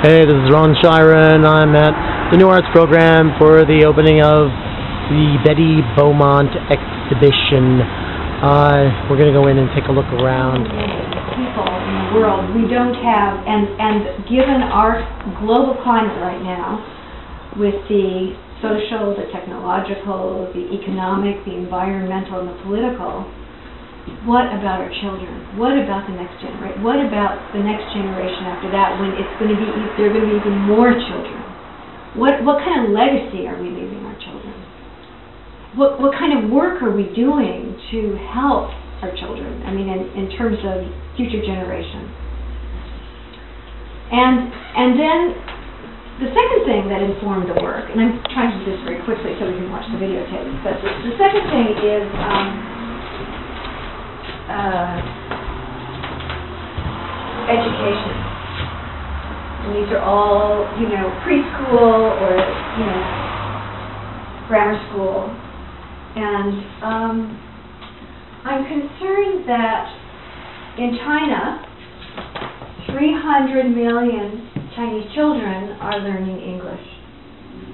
Hey, this is Ron Schira, and I'm at the New Arts program for the opening of the Betty Beaumont exhibition. We're going to go in and take a look around. People in the world, we don't have, and given our global climate right now, with the social, the technological, the economic, the environmental, and the political, what about our children? What about the next generation? What about the next generation after that, when it's going to be, there are going to be even more children? What kind of legacy are we leaving our children? What kind of work are we doing to help our children? I mean, in terms of future generations. And then the second thing that informed the work, and I'm trying to do this very quickly so we can watch the videotape, but the second thing is education. And these are all, preschool or, grammar school. And I'm concerned that in China, 300 million Chinese children are learning English.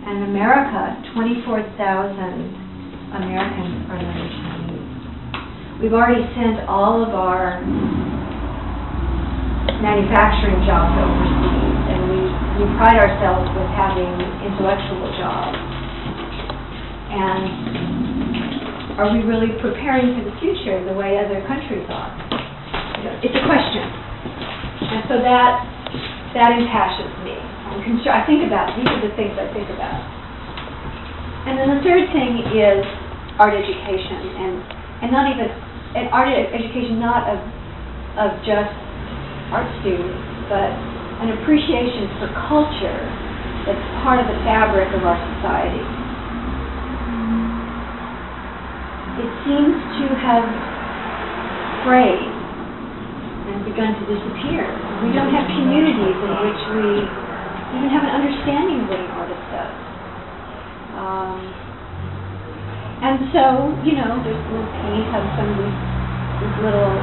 And in America, 24,000 Americans are learning Chinese. We've already sent all of our manufacturing jobs overseas, and we pride ourselves with having intellectual jobs. And are we really preparing for the future the way other countries are? It's a question. And so that impassions me. I think about, these are the things I think about. And then the third thing is art education, and not even an art education, not of just art students, but an appreciation for culture that's part of the fabric of our society. It seems to have frayed and begun to disappear. We don't have communities in which we even have an understanding of what an artist does. And so, there's little paint, have some of these little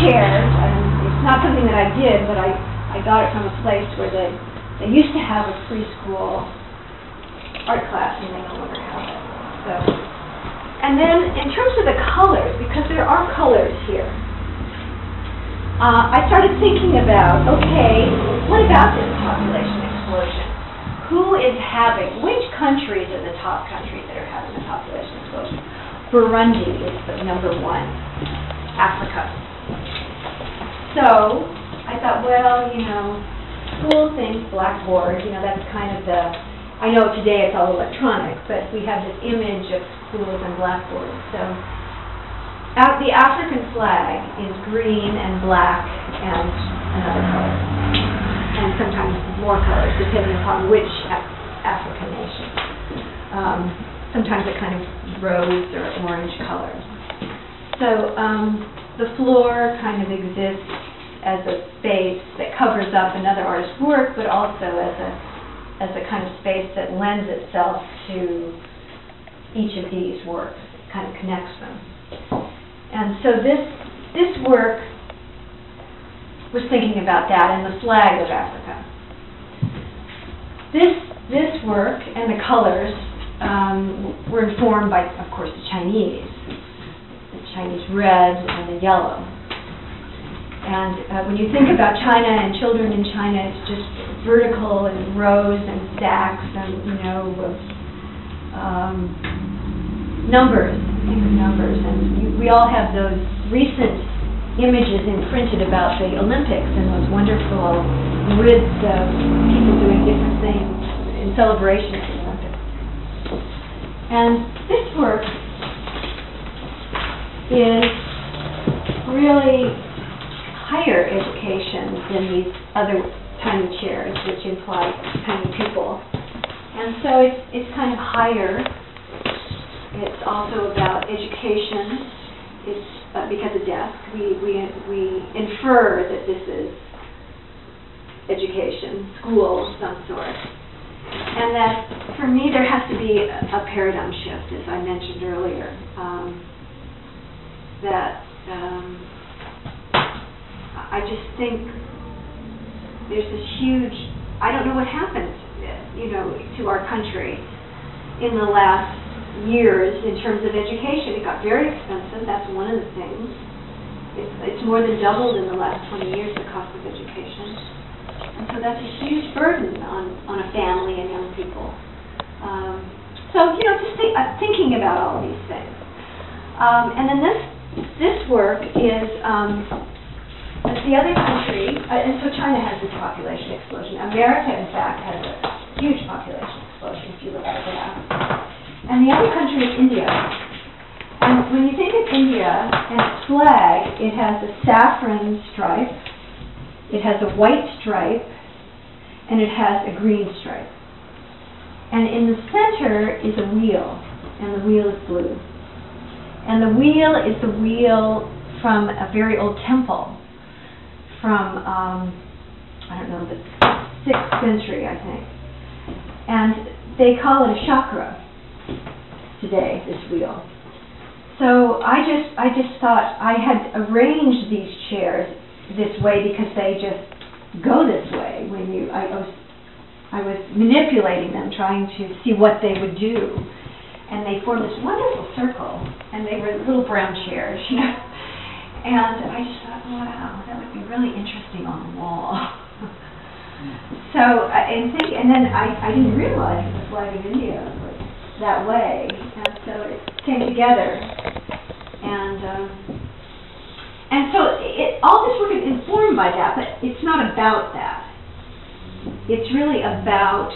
chairs, and it's not something that I did, but I got it from a place where they used to have a preschool art class, and they no longer have it. So, and then in terms of the colors, because there are colors here, I started thinking about, okay, what about this population explosion? Which countries are the top countries that are having a population explosion? Burundi is the number one, Africa. So I thought, well, school things, blackboard, that's kind of I know today it's all electronic, but we have this image of schools and blackboards. So the African flag is green and black and another color, and sometimes more colors depending upon which African nation. Sometimes it kind of rose or orange colors. So the floor kind of exists as a space that covers up another artist's work, but also as a kind of space that lends itself to each of these works, kind of connects them. And so this work was thinking about that and the flag of Africa. This work and the colors were informed by, of course, the Chinese red and the yellow. And when you think about China and children in China, it's just vertical and rows and stacks and numbers. Think of numbers, and we all have those recent images imprinted about the Olympics and those wonderful grids of people doing different things in celebration of the Olympics. And this work is really higher education than these other tiny chairs, which imply tiny people. And so it's kind of higher. It's also about education. It's because of desk. We infer that this is education, school of some sort. And that, for me, there has to be a paradigm shift, as I mentioned earlier. I just think there's this huge, I don't know what happened, to our country in the last years in terms of education. It got very expensive. That's one of the things. It's more than doubled in the last 20 years, the cost of education. And so that's a huge burden on a family and young people. Just thinking about all these things. And then this work is the other country, and so China has this population explosion. America, in fact, has a huge population explosion, if you look at it now. And the other country is India. And when you think of India and its flag, it has a saffron stripe, it has a white stripe, and it has a green stripe. And in the center is a wheel, and the wheel is blue. And the wheel is the wheel from a very old temple from, the 6th century, I think. And they call it a chakra today, this wheel. So I just thought I had arranged these chairs this way because they just go this way. I was manipulating them, trying to see what they would do, and they formed this wonderful circle. And they were little brown chairs, And I just thought, wow, that would be really interesting on the wall. And then I didn't realize that the flag of India was that way, and so it came together, and so all this work is informed by that, but it's not about that. It's really about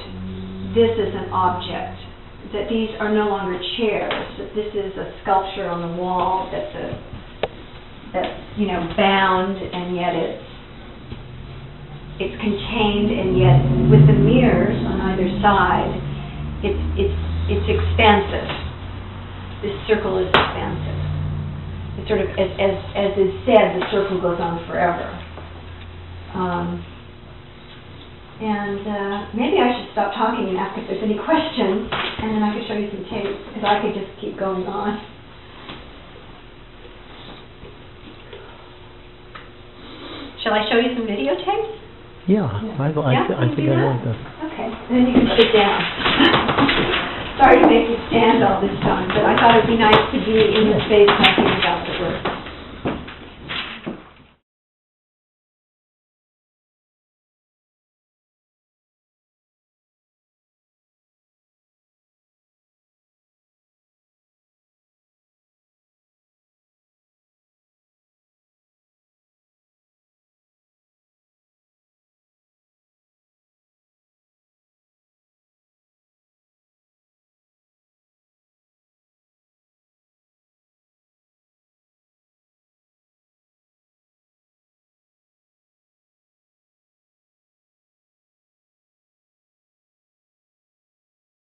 this as an object, that these are no longer chairs, that this is a sculpture on the wall that's bound, and yet it's contained, and yet with the mirrors on either side, it's expansive. This circle is expansive. It's sort of, as is said, the circle goes on forever. Maybe I should stop talking and ask if there's any questions, and then I could show you some tapes, because I could just keep going on. Shall I show you some videotapes? Yeah, I think I want this. Okay, then you can sit down. Sorry to make you stand all this time, but I thought it would be nice to be in the space talking about the work.